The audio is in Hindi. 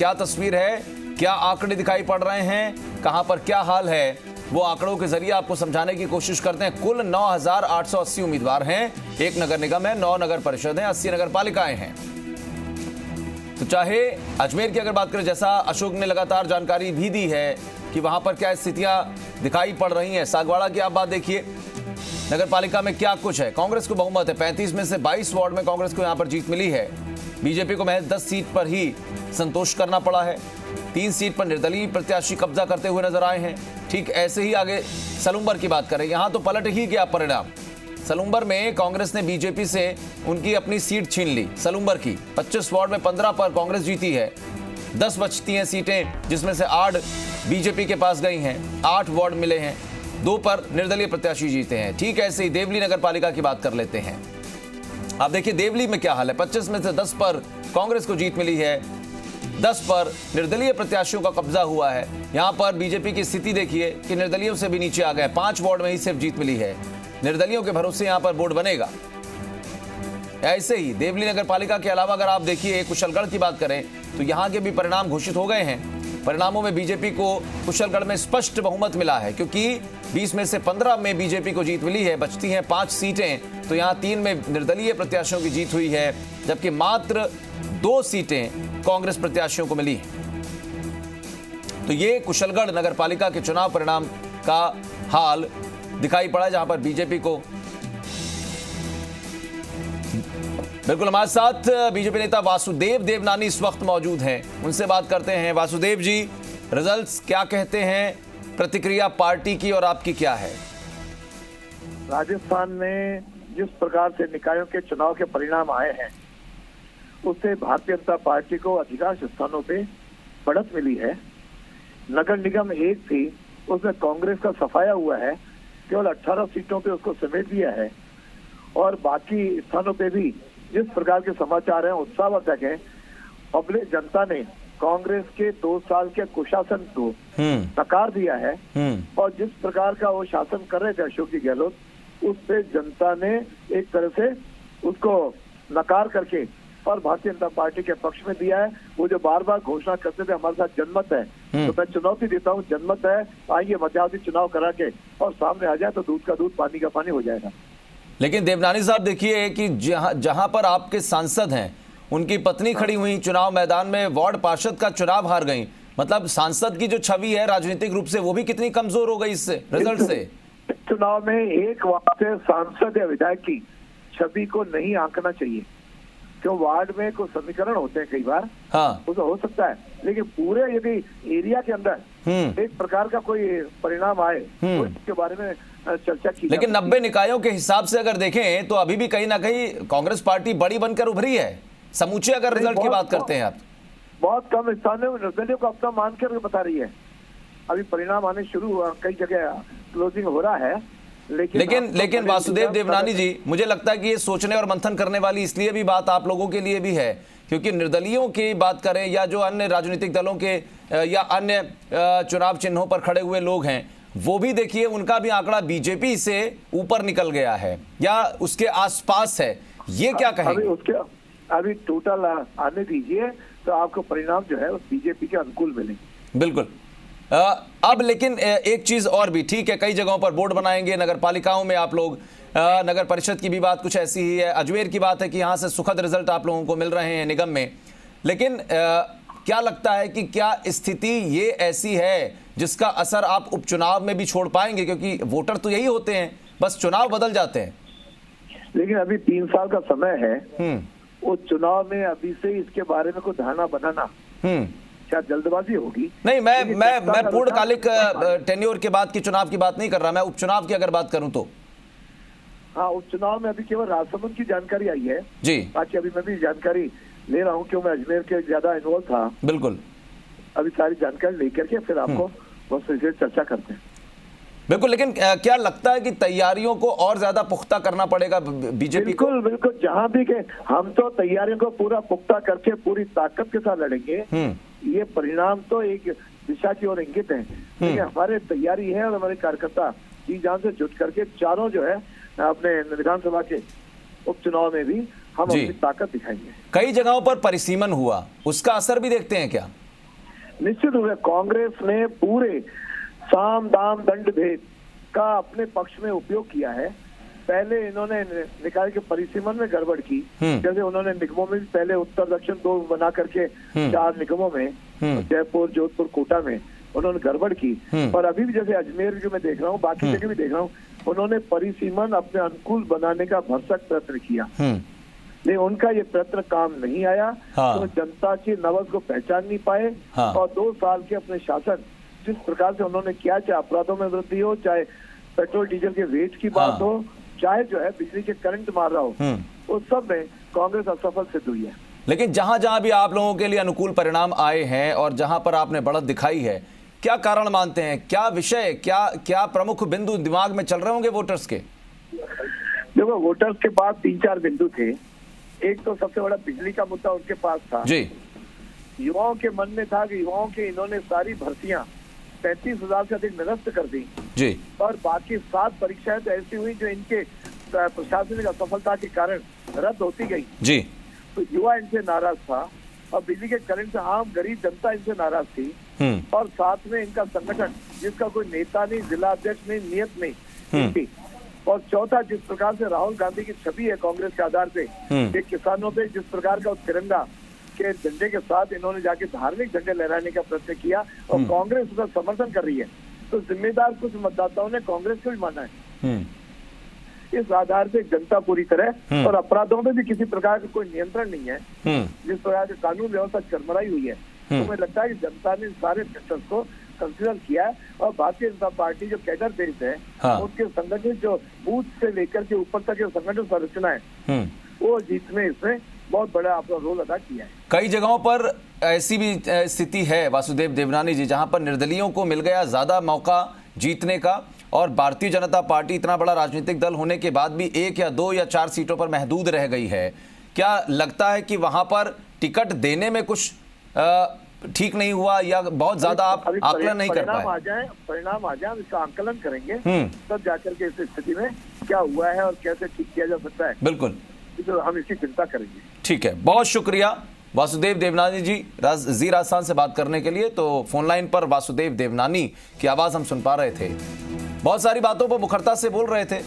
क्या तस्वीर है, क्या आंकड़े दिखाई पड़ रहे हैं, कहां पर क्या हाल है, वो आंकड़ों के जरिए आपको समझाने की कोशिश करते हैं। कुल 9,880 उम्मीदवार हैं, 1 नगर निगम है, 9 नगर परिषद हैं, 80 नगर पालिकाएं हैं। तो चाहे अजमेर की अगर बात करें, जैसा अशोक ने लगातार जानकारी भी दी है कि वहां पर क्या स्थितियां दिखाई पड़ रही हैं। सागवाड़ा की आप बात देखिए, नगर पालिका में क्या कुछ है। कांग्रेस को बहुमत है, 35 में से 22 वार्ड में कांग्रेस को यहां पर जीत मिली है। बीजेपी को महज 10 सीट पर ही संतोष करना पड़ा है। 3 सीट पर निर्दलीय प्रत्याशी कब्जा करते हुए नजर आए हैं। ठीक ऐसे ही आगे सलूम्बर की बात करें, यहां तो पलट ही गया परिणाम। सलूम्बर में कांग्रेस ने बीजेपी से उनकी अपनी सीट छीन ली। सलूम्बर की 25 वार्ड में 15 पर कांग्रेस जीती है। 10 बचती हैं सीटें, जिसमें से 8 बीजेपी के पास गई हैं। 8 वार्ड मिले हैं, 2 पर निर्दलीय प्रत्याशी जीते हैं। ठीक ऐसे ही देवली नगर पालिका की बात कर लेते हैं। आप देखिए देवली में क्या हाल है। 25 में से 10 पर कांग्रेस को जीत मिली है, 10 पर निर्दलीय प्रत्याशियों का कब्जा हुआ है। यहां पर बीजेपी की स्थिति देखिए कि निर्दलीयों से भी नीचे आ गए। 5 वार्ड में ही सिर्फ जीत मिली है। निर्दलीयों के भरोसे यहां पर बोर्ड बनेगा। ऐसे ही देवली नगर पालिका के अलावा अगर आप देखिए कुशलगढ़ की बात करें तो यहां के भी परिणाम घोषित हो गए हैं। परिणामों में बीजेपी को कुशलगढ़ में स्पष्ट बहुमत मिला है, क्योंकि 20 में से 15 में बीजेपी को जीत मिली है। बचती हैं 5 सीटें, तो यहां 3 में निर्दलीय प्रत्याशियों की जीत हुई है, जबकि मात्र 2 सीटें कांग्रेस प्रत्याशियों को मिली हैं। तो ये कुशलगढ़ नगर पालिका के चुनाव परिणाम का हाल दिखाई पड़ा, जहां पर बीजेपी को बिल्कुल। हमारे साथ बीजेपी नेता वासुदेव देवनानी इस वक्त मौजूद हैं, उनसे बात करते हैं। वासुदेव जी, रिजल्ट्स क्या कहते हैं, प्रतिक्रिया पार्टी की और आपकी क्या है? राजस्थान में जिस प्रकार से निकायों के चुनाव के परिणाम आए हैं, उससे भारतीय जनता पार्टी को अधिकांश स्थानों पे बढ़त मिली है। नगर निगम 1 थी, उसमें कांग्रेस का सफाया हुआ है, केवल 18 सीटों पे उसको समेट दिया है। और बाकी स्थानों पे भी जिस प्रकार के समाचार हैं उत्साहवर्धक हैं। पब्लिक जनता ने कांग्रेस के 2 साल के कुशासन को नकार दिया है, और जिस प्रकार का वो शासन कर रहे थे अशोक जी गहलोत, उस पे जनता ने एक तरह से उसको नकार करके और भारतीय जनता पार्टी के पक्ष में दिया है। वो जो बार बार घोषणा करते थे हमारे साथ जनमत है, तो मैं चुनौती देता हूँ, जनमत है, आइए मध्यावधि चुनाव करा के और सामने आ जाए तो दूध का दूध पानी का पानी हो जाएगा। लेकिन देवनानी साहब देखिए कि जहां पर आपके सांसद हैं, उनकी पत्नी खड़ी हुई चुनाव मैदान में, वार्ड पार्षद का चुनाव हार गई। मतलब सांसद की जो छवि है राजनीतिक रूप से, वो भी कितनी कमजोर हो गई इससे, रिजल्ट से। चुनाव में एक वार्ड से सांसद या विधायक की छवि को नहीं आंकना चाहिए, क्यों वार्ड में कुछ समीकरण होते हैं कई बार, हाँ, वो तो हो सकता है, लेकिन पूरे यदि एरिया के अंदर एक प्रकार का कोई परिणाम आए तो इसके बारे में चर्चा की। लेकिन 90 निकायों के हिसाब से अगर देखें तो अभी भी कहीं ना कहीं कांग्रेस पार्टी बड़ी बनकर उभरी है, समूचे अगर रिजल्ट की बात करते हैं आप। बहुत कम स्थानों में निर्दलीयों को अपना मान कर बता रही है। अभी परिणाम आने शुरू हुआ, कई जगह क्लोजिंग हो रहा है, लेकिन वासुदेव देवनानी जी, मुझे लगता है कि ये सोचने और मंथन करने वाली इसलिए भी बात आप लोगों के लिए भी है, क्योंकि निर्दलीयों की बात करें या जो अन्य राजनीतिक दलों के या अन्य चुनाव चिन्हों पर खड़े हुए लोग हैं, वो भी देखिए उनका भी आंकड़ा बीजेपी से ऊपर निकल गया है या उसके आसपास है। ये क्या कहेंगे? अभी टोटल आने दीजिए तो आपको परिणाम जो है उस बीजेपी के अनुकूल मिलेंगे। बिल्कुल। अब लेकिन एक चीज और भी, ठीक है, कई जगहों पर बोर्ड बनाएंगे, नगर पालिकाओं में आप लोग, नगर परिषद की भी बात कुछ ऐसी ही है। अजमेर की बात है कि यहां से सुखद रिजल्ट आप लोगों को मिल रहे हैं निगम में। लेकिन क्या लगता है कि क्या स्थिति ये ऐसी है जिसका असर आप उपचुनाव में भी छोड़ पाएंगे, क्योंकि वोटर तो यही होते हैं, बस चुनाव बदल जाते हैं। लेकिन अभी 3 साल का समय है, उस चुनाव में अभी से इसके बारे में कोई धारणा बनाना क्या जल्दबाजी होगी? नहीं, मैं पूर्णकालिक टेन्योर के बाद की चुनाव की बात नहीं कर रहा, मैं उपचुनाव की अगर बात करूं तो। हाँ, उपचुनाव में अभी केवल राजसमंद की जानकारी आई है जी, बाकी अभी मैं भी जानकारी ले रहा हूँ, क्यों मैं अजमेर के ज्यादा इन्वॉल्व था। बिल्कुल, अभी सारी जानकारी लेकर के फिर आपको बस चर्चा करते हैं। बिल्कुल। लेकिन क्या लगता है कि तैयारियों को और ज्यादा पुख्ता करना पड़ेगा बीजेपी को? बिल्कुल, जहां भी के हम तो तैयारियों को पूरा पुख्ता करके पूरी ताकत के साथ लड़ेंगे। ये परिणाम तो एक दिशा की ओर इंगित है, लेकिन हमारे तैयारी है और हमारे कार्यकर्ता जी जान से जुट करके चारों जो है अपने विधानसभा के उपचुनाव में भी हम अपनी ताकत दिखाएंगे। कई जगहों पर परिसीमन हुआ, उसका असर भी देखते हैं क्या? निश्चित रूप से कांग्रेस ने पूरे साम दाम दंड भेद का अपने पक्ष में उपयोग किया है। पहले इन्होंने निकाय के परिसीमन में गड़बड़ की, जैसे उन्होंने निगमों में भी पहले उत्तर दक्षिण 2 बना करके 4 निगमों में, जयपुर, जोधपुर, कोटा में उन्होंने गड़बड़ की। पर अभी भी जैसे अजमेर जो मैं देख रहा हूँ, बाकी जगह भी देख रहा हूँ, उन्होंने परिसीमन अपने अनुकूल बनाने का भरसक प्रयत्न किया, लेकिन उनका ये प्रयत्न काम नहीं आया। हाँ। तो जनता की नब्ज को पहचान नहीं पाए। हाँ। और 2 साल के अपने शासन जिस प्रकार से उन्होंने किया, चाहे अपराधों में वृद्धि हो, चाहे पेट्रोल डीजल के रेट की बात हाँ। हो, चाहे जो है बिजली के करंट मार रहा हो, उस सब में कांग्रेस असफल सिद्ध हुई है। लेकिन जहां जहां भी आप लोगों के लिए अनुकूल परिणाम आए हैं और जहां पर आपने बढ़त दिखाई है, क्या कारण मानते हैं, क्या विषय, क्या प्रमुख बिंदु दिमाग में चल रहे होंगे वोटर्स के? देखो, वोटर्स के पास 3-4 बिंदु थे। एक तो सबसे बड़ा बिजली का मुद्दा उनके पास था जी। युवाओं के मन में था कि युवाओं के इन्होंने सारी भर्तियां 35,000 से अधिक निरस्त कर दी जी। और बाकी 7 परीक्षाएं तो ऐसी हुई जो इनके प्रशासनिक असफलता के कारण रद्द होती गई जी। तो युवा इनसे नाराज था और बिजली के करंट से आम गरीब जनता इनसे नाराज थी। और साथ में इनका संगठन जिसका कोई नेता नहीं, जिला अध्यक्ष नहीं, नियत नहीं थी। और चौथा, जिस प्रकार से राहुल गांधी की छवि है कांग्रेस के आधार पे, एक किसानों पे जिस प्रकार का तिरंगा के झंडे के साथ इन्होंने जाके धार्मिक झंडे लहराने का प्रयत्न किया और कांग्रेस उसका समर्थन कर रही है, तो जिम्मेदार कुछ मतदाताओं ने कांग्रेस को भी माना है। इस आधार से जनता पूरी तरह, और अपराधों में भी किसी प्रकार का कोई नियंत्रण नहीं है, जिस प्रकार की कानून व्यवस्था चरमराई हुई है, तो मुझे लगता है कि जनता ने सारे फैक्टर्स को कंसिडर किया है। और भारतीय जनता पार्टी जो कैडर बेस है, उसके संगठित जो बूथ से लेकर के ऊपर तक जो संगठित संरचना है, वो जीत में इसमें बहुत बड़ा अपना रोल अदा किया है। कई जगहों पर ऐसी भी स्थिति है वासुदेव देवनानी जी, जहां पर निर्दलियों को मिल गया ज्यादा मौका जीतने का, और भारतीय जनता पार्टी इतना बड़ा राजनीतिक दल होने के बाद भी 1 या 2 या 4 सीटों पर महदूद रह गई है। क्या लगता है कि वहां पर टिकट देने में कुछ ठीक नहीं हुआ, या बहुत ज्यादा आप आकलन नहीं कर पाए? परिणाम आ जाए, इसका आकलन करेंगे, तब जाकर के इस स्थिति में क्या हुआ है और कैसे ठीक किया जा सकता है। बिल्कुल, तो हम इसकी चिंता करेंगे। ठीक है, बहुत शुक्रिया वासुदेव देवनानी जी जी राजस्थान से बात करने के लिए। तो फोन लाइन पर वासुदेव देवनानी की आवाज हम सुन पा रहे थे, बहुत सारी बातों पर मुखरता से बोल रहे थे।